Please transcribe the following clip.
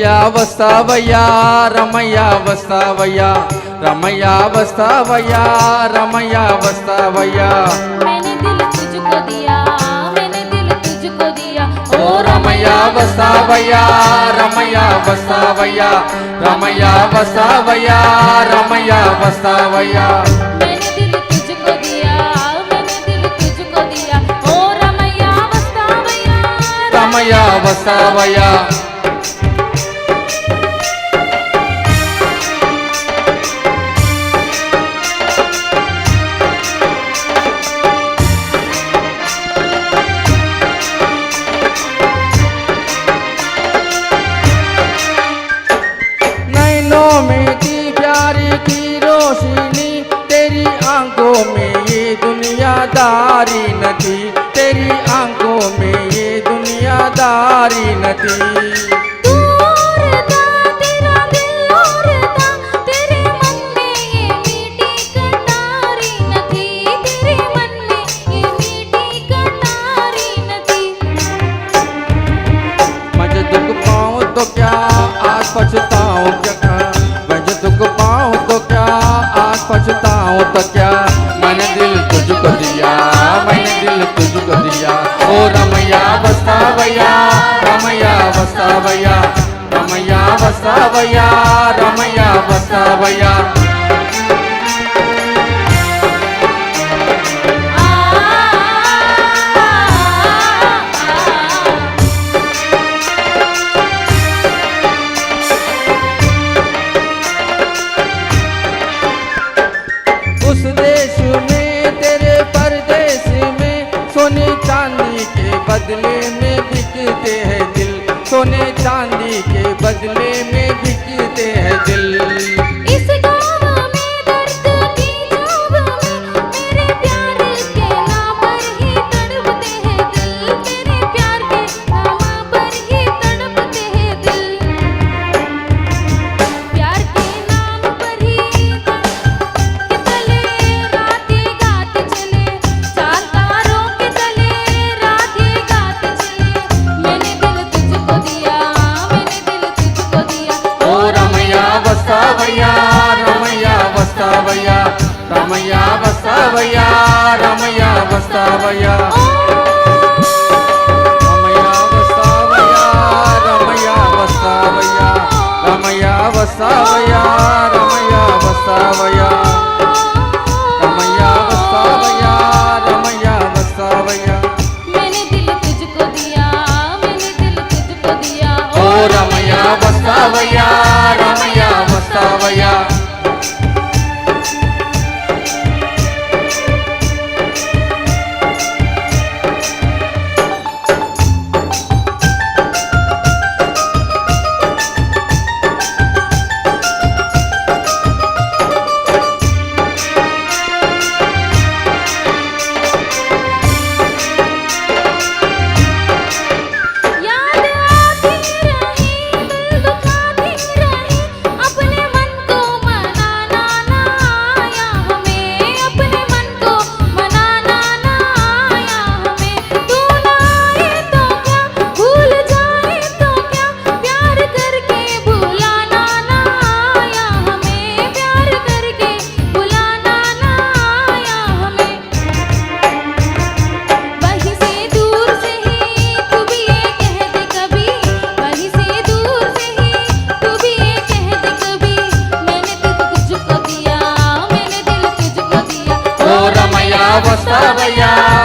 వస్తావయ్యా రమయ్య వస్తావయ్యా రమయ్య వస్తావయ్యా రమయ్య వస్తావయ్యా मैंने दिल तुझको दिया मैंने दिल तुझको दिया ओ रमయ్య వస్తావయ్యా రమయ్య వస్తావయ్యా రమయ్య వస్తావయ్యా రమయ్య వస్తావయ్యా मैंने दिल तुझको दिया मैंने दिल तुझको दिया ओ रमैया वस्तावैया రమయ్య వస్తావయ్యా में की प्यारी की रोशनी तेरी आंखों में ये दुनियादारी न थी तेरी आंखों में ये दुनियादारी न थी तो क्या आज पछताऊं क्या मैं जो दुख पाऊं तो क्या आज पछताऊं तो क्या मैंने दिल तुझको दिया मैंने दिल तुझको दिया ओ रमैया वस्तावैया रमैया वस्तावैया रमैया वस्तावैया रमैया वस्तावैया उस देश में तेरे परदेश में सोने चांदी के बदले में बिकते हैं दिल सोने चांदी के बदले में बिकते हैं दिल इस गाँव में दर्द की छाव में मेरे प्यार के नाम पर ही तड़पते हैं दिल तेरे प्यार के नाम पर ही तड़पते हैं दिल प्यार के नाम पर ही वस्तावैया रमैया वस्तावैया रमैया वस्तावैया रमैया वस्तावैया रमैया वस्तावैया रमैया वस्तावैया रमैया वस्तावैया रमैया वस्तावैया रमैया वस्तावैया रमैया वस्तावैया मैंने दिल तुझको दिया मैंने दिल तुझको दिया ओ रमैया वस्तावैया रमैया वस्तावैया वस्तावैया